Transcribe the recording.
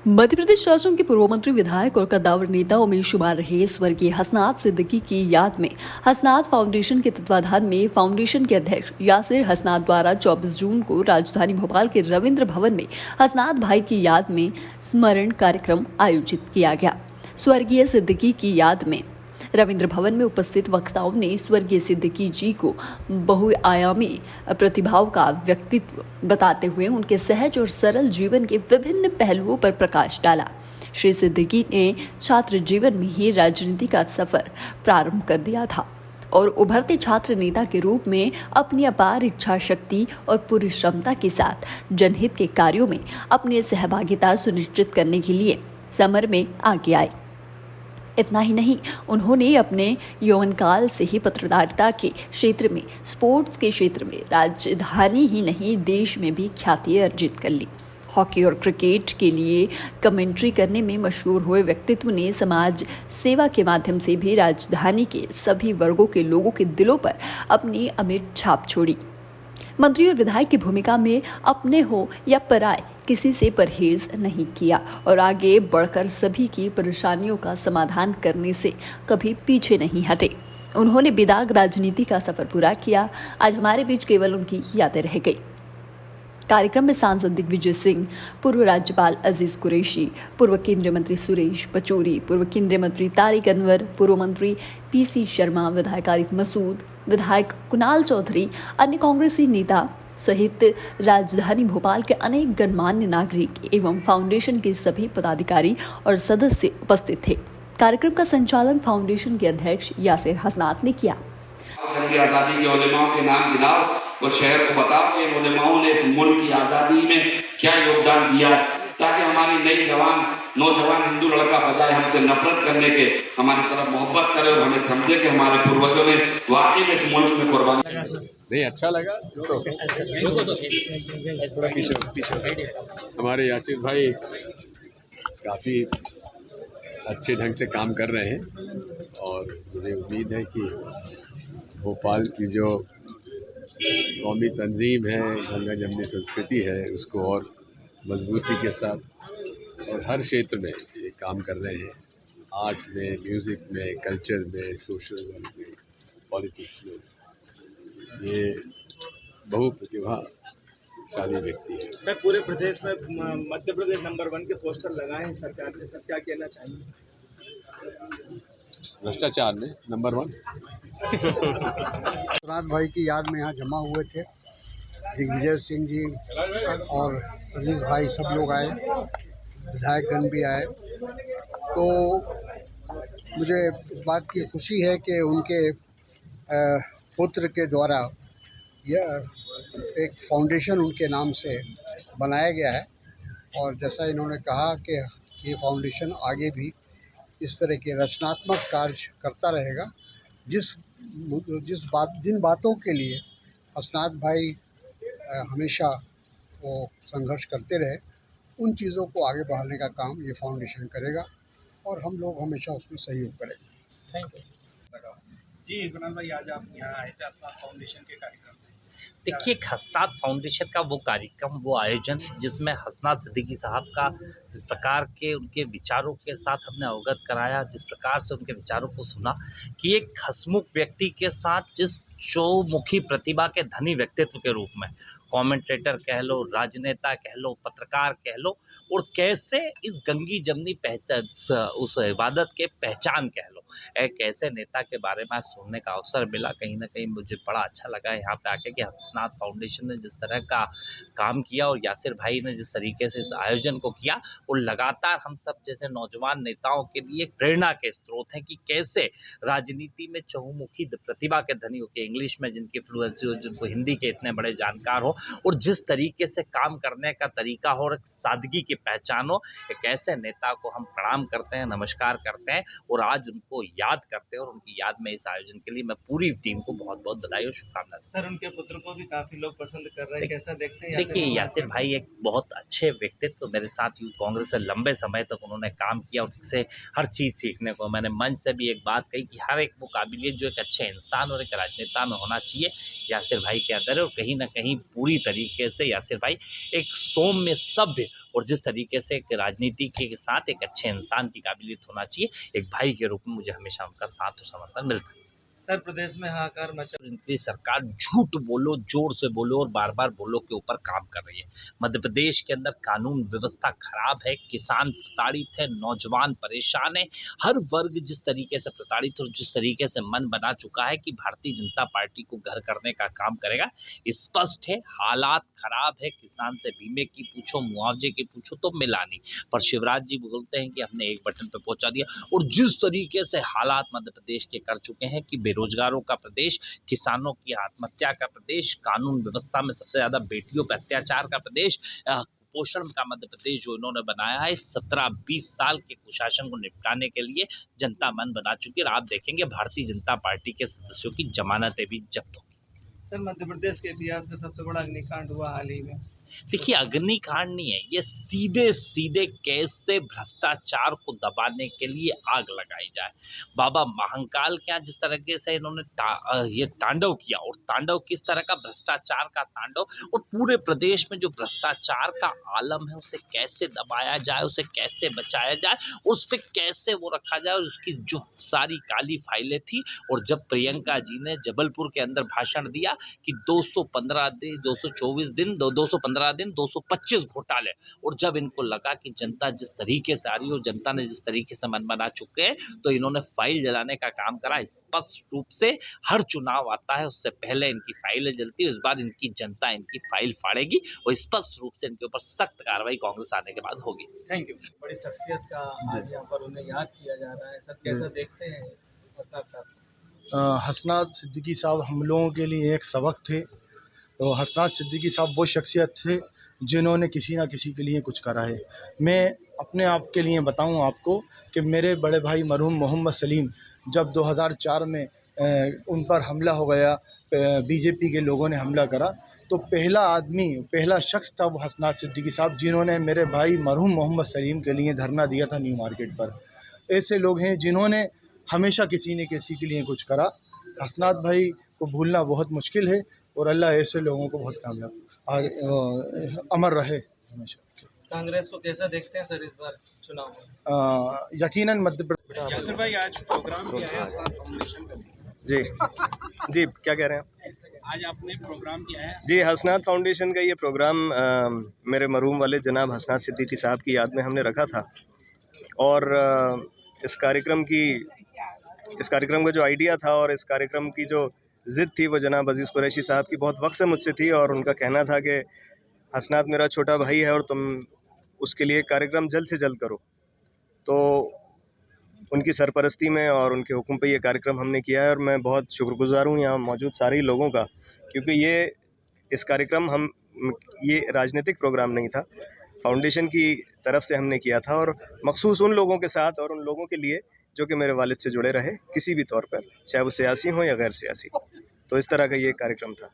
मध्य प्रदेश शासन के पूर्व मंत्री विधायक और कद्दावर नेताओं में शुमार रहे स्वर्गीय हसनात सिद्दीकी की याद में हसनात फाउंडेशन के तत्वाधान में फाउंडेशन के अध्यक्ष यासिर हसनात द्वारा 24 जून को राजधानी भोपाल के रविंद्र भवन में हसनात भाई की याद में स्मरण कार्यक्रम आयोजित किया गया। स्वर्गीय सिद्दीकी की याद में रविंद्र भवन में उपस्थित वक्ताओं ने स्वर्गीय सिद्दीकी जी को बहुआयामी प्रतिभाओं का व्यक्तित्व बताते हुए उनके सहज और सरल जीवन के विभिन्न पहलुओं पर प्रकाश डाला। श्री सिद्दीकी ने छात्र जीवन में ही राजनीति का सफर प्रारंभ कर दिया था और उभरते छात्र नेता के रूप में अपनी अपार इच्छा शक्ति और पूरी क्षमता के साथ जनहित के कार्यों में अपनी सहभागिता सुनिश्चित करने के लिए समर में आगे आए। इतना ही नहीं, उन्होंने अपने यौवन काल से ही पत्रकारिता के क्षेत्र में, स्पोर्ट्स के क्षेत्र में राजधानी ही नहीं देश में भी ख्याति अर्जित कर ली। हॉकी और क्रिकेट के लिए कमेंट्री करने में मशहूर हुए व्यक्तित्व ने समाज सेवा के माध्यम से भी राजधानी के सभी वर्गों के लोगों के दिलों पर अपनी अमिट छाप छोड़ी। मंत्री और विधायक की भूमिका में अपने हो या पराए किसी से परहेज नहीं किया और आगे बढ़कर सभी की परेशानियों का समाधान करने से कभी पीछे नहीं हटे। उन्होंने बेदाग राजनीति का सफर पूरा किया। आज हमारे बीच केवल उनकी यादें रह गई। कार्यक्रम में सांसद दिग्विजय सिंह, पूर्व राज्यपाल अजीज कुरैशी, पूर्व केंद्रीय मंत्री सुरेश पचौरी, पूर्व केंद्रीय मंत्री तारिक अनवर, पूर्व मंत्री पीसी शर्मा, विधायक आरिफ मसूद, विधायक कुणाल चौधरी, अन्य कांग्रेसी नेता सहित राजधानी भोपाल के अनेक गणमान्य नागरिक एवं फाउंडेशन के सभी पदाधिकारी और सदस्य उपस्थित थे। कार्यक्रम का संचालन फाउंडेशन के अध्यक्ष यासिर हसनात ने किया। जंग आज़ादी के उलेमाओं के नाम गिनाओ और शहर को बताओ कि उलेमाओं ने इस मुल्क की आज़ादी में क्या योगदान दिया, ताकि हमारी नई नौजवान हिंदू लड़का बजाय हमसे नफरत करने के हमारी तरफ मोहब्बत करे और हमें समझे कि हमारे पूर्वजों ने वाकई में इस मुल्क में कुर्बानी नहीं। अच्छा लगा। थोड़ा पीछे हमारे यासिर भाई काफ़ी अच्छे ढंग से काम कर रहे हैं और मुझे उम्मीद है कि भोपाल की जो कौमी तंजीम है, गंगा जमनी संस्कृति है, उसको और मजबूती के साथ और हर क्षेत्र में ये काम कर रहे हैं। आर्ट में, म्यूज़िक में, कल्चर में, सोशल वर्क में, पॉलिटिक्स में। ये बहुप्रतिभाशाली व्यक्ति है। सर, पूरे प्रदेश में मध्य प्रदेश नंबर 1 के पोस्टर लगाए हैं सरकार ने, सर क्या कहना चाहिए? भ्रष्टाचार में नंबर 1। हसनात भाई की याद में यहाँ जमा हुए थे। दिग्विजय सिंह जी और अजीज भाई सब लोग आए, विधायकगण भी आए। तो मुझे इस बात की खुशी है कि उनके पुत्र के द्वारा यह एक फाउंडेशन उनके नाम से बनाया गया है और जैसा इन्होंने कहा कि ये फाउंडेशन आगे भी इस तरह के रचनात्मक कार्य करता रहेगा। जिन बातों के लिए हसनात भाई हमेशा वो संघर्ष करते रहे, उन चीज़ों को आगे बढ़ाने का काम ये फाउंडेशन करेगा और हम लोग हमेशा उसमें सहयोग करेंगे। थैंक यू जी। कुणाल भाई, आज आप यहाँ आए थे हसनात फाउंडेशन के कार्यक्रम में। देखिए, हसनात फाउंडेशन का वो कार्यक्रम, वो आयोजन जिसमें हसनात सिद्दीकी साहब का जिस प्रकार के उनके विचारों के साथ हमने अवगत कराया, जिस प्रकार से उनके विचारों को सुना कि एक हंसमुख व्यक्ति के साथ जिस चौमुखी प्रतिभा के धनी व्यक्तित्व के रूप में कमेंटेटर कह लो, राजनेता कह लो, पत्रकार कह लो, और कैसे इस गंगी जमनी पहचान, उस इबादत के पहचान कह लो, एक ऐसे नेता के बारे में सुनने का अवसर मिला। कहीं ना कहीं मुझे बड़ा अच्छा लगा यहाँ पे आके कि हसनात फाउंडेशन ने जिस तरह का काम किया और यासिर भाई ने जिस तरीके से इस आयोजन को किया, वो लगातार हम सब जैसे नौजवान नेताओं के लिए एक प्रेरणा के स्रोत हैं कि कैसे राजनीति में चहुमुखी प्रतिभा के धनी हो, के इंग्लिश में जिनकी फ्लुएंसी हो, जिनको हिंदी के इतने बड़े जानकार हो और जिस तरीके से काम करने का तरीका हो और एक सादगी की पहचान हो, एक ऐसे नेता को हम प्रणाम करते हैं, नमस्कार करते हैं और आज उनको याद करते हैं। और उनकी याद में इस आयोजन के लिए मैं पूरी टीम को बहुत बहुत बधाई और शुभकामनाएं। सर, उनके पुत्र को भी काफी लोग पसंद कर रहे हैं, कैसा देखते हैं? देखिए, यासिर भाई एक बहुत अच्छे व्यक्तित्व, मेरे साथ यूथ कांग्रेस से लंबे समय तक उन्होंने काम किया और उनसे हर चीज़ सीखने को। मैंने मंच से भी एक बात कही कि हर एक वो काबिलियत जो एक अच्छे इंसान और एक राजनेता में होना चाहिए, यासिर भाई के अंदर है और कहीं ना कहीं पूरी पूरी तरीके से यासिर भाई एक सौम्य सभ्य और जिस तरीके से एक राजनीति के साथ एक अच्छे इंसान की काबिलियत होना चाहिए, एक भाई के रूप में मुझे हमेशा उनका साथ और समर्थन मिलता है। सर, प्रदेश में हाहाकार मचा। इनकी सरकार झूठ बोलो, जोर से बोलो और बार बार बोलो के ऊपर काम कर रही है। मध्य प्रदेश के अंदर कानून व्यवस्था खराब है, किसान प्रताड़ित है, नौजवान परेशान है, हर वर्ग जिस तरीके से प्रताड़ित और जिस तरीके से मन बना चुका है कि भारतीय जनता पार्टी को घर करने का काम करेगा, स्पष्ट है। हालात खराब है, किसान से बीमे की पूछो, मुआवजे की पूछो तो मिला नहीं, पर शिवराज जी बोलते हैं कि हमने एक बटन पर पहुंचा दिया। और जिस तरीके से हालात मध्य प्रदेश के कर चुके हैं कि बेरोजगारों का प्रदेश, किसानों की आत्महत्या का प्रदेश, कानून व्यवस्था में सबसे ज्यादा बेटियों पर अत्याचार का प्रदेश, कुपोषण का मध्य प्रदेश जो इन्होंने बनाया है, 17-20 साल के कुशासन को निपटाने के लिए जनता मन बना चुकी है। और आप देखेंगे भारतीय जनता पार्टी के सदस्यों की जमानतें भी जब्त होगी। सर, मध्य प्रदेश के इतिहास का सबसे बड़ा अग्निकांड हुआ हाल ही में। देखिए, अग्निकांड नहीं है ये, सीधे सीधे कैसे भ्रष्टाचार को दबाने के लिए आग लगाई जाए। बाबा महाकाल के यहाँ जिस तरीके से इन्होंने ये तांडव किया, और तांडव किस तरह का, भ्रष्टाचार का तांडव, और पूरे प्रदेश में जो भ्रष्टाचार का आलम है उसे कैसे दबाया जाए, उसे कैसे बचाया जाए, उस पर कैसे वो रखा जाए। और उसकी जो सारी काली फाइलें थी, और जब प्रियंका जी ने जबलपुर के अंदर भाषण दिया कि 215 दिन, 224 दिन, 215 दिन, 225 घोटाले, और जब इनको लगा कि जनता जिस तरीके से आ रही है और जनता ने जिस तरीके से मन बना चुके हैं, तो इन्होंने फाइल जलाने का काम करा। स्पष्ट रूप से हर चुनाव आता है उससे पहले इनकी फाइलें जलती है। इस बार इनकी जनता इनकी फाइल फाड़ेगी और स्पष्ट रूप से इनके ऊपर सख्त कार्रवाई कांग्रेस आने के बाद होगी। Thank you. बड़ी शख्सियत का आज यहाँ पर उन्हें याद किया जा रहा है। सर, कैसा देखते हैं हसनात साहब? हसनात सिद्दीकी साहब हम लोगों के लिए एक सबक थे। तो हसनात सिद्दीकी साहब वो शख्सियत थे जिन्होंने किसी ना किसी के लिए कुछ करा है। मैं अपने आप के लिए बताऊं आपको कि मेरे बड़े भाई मरहूम मोहम्मद सलीम जब 2004 में उन पर हमला हो गया, बीजेपी के लोगों ने हमला करा, तो पहला शख्स था वो हसनात सिद्दीकी साहब, जिन्होंने मेरे भाई मरहूम मोहम्मद सलीम के लिए धरना दिया था न्यू मार्केट पर। ऐसे लोग हैं जिन्होंने हमेशा किसी न किसी के लिए कुछ करा। हसनात भाई को भूलना बहुत मुश्किल है और अल्लाह ऐसे लोगों को बहुत कामयाब अमर रहे हमेशा। कांग्रेस को कैसा देखते हैं सर इस बार चुनाव में? यकीनन मध्य प्रदेश। यासिर भाई, आज प्रोग्राम किया है हसनात फाउंडेशन का। जी क्या कह रहे हैं? आज आपने प्रोग्राम किया है। जी, हसनात फाउंडेशन का ये प्रोग्राम मेरे मरहूम वाले जनाब हसनात सिद्दीकी साहब की याद में हमने रखा था। और इस कार्यक्रम का जो आइडिया था और इस कार्यक्रम की जो ज़िद थी वो जनाब अज़ीज़ कुरैशी साहब की बहुत वक्त से मुझसे थी। और उनका कहना था कि हसनात मेरा छोटा भाई है और तुम उसके लिए कार्यक्रम जल्द से जल्द करो। तो उनकी सरपरस्ती में और उनके हुक्म पे ये कार्यक्रम हमने किया है। और मैं बहुत शुक्रगुज़ार हूँ यहाँ मौजूद सारे ही लोगों का, क्योंकि ये राजनीतिक प्रोग्राम नहीं था, फाउंडेशन की तरफ से हमने किया था। और मखसूस उन लोगों के साथ और उन लोगों के लिए जो कि मेरे वालिद से जुड़े रहे किसी भी तौर पर, चाहे वो सियासी हों या गैर सियासी। तो इस तरह का ये कार्यक्रम था।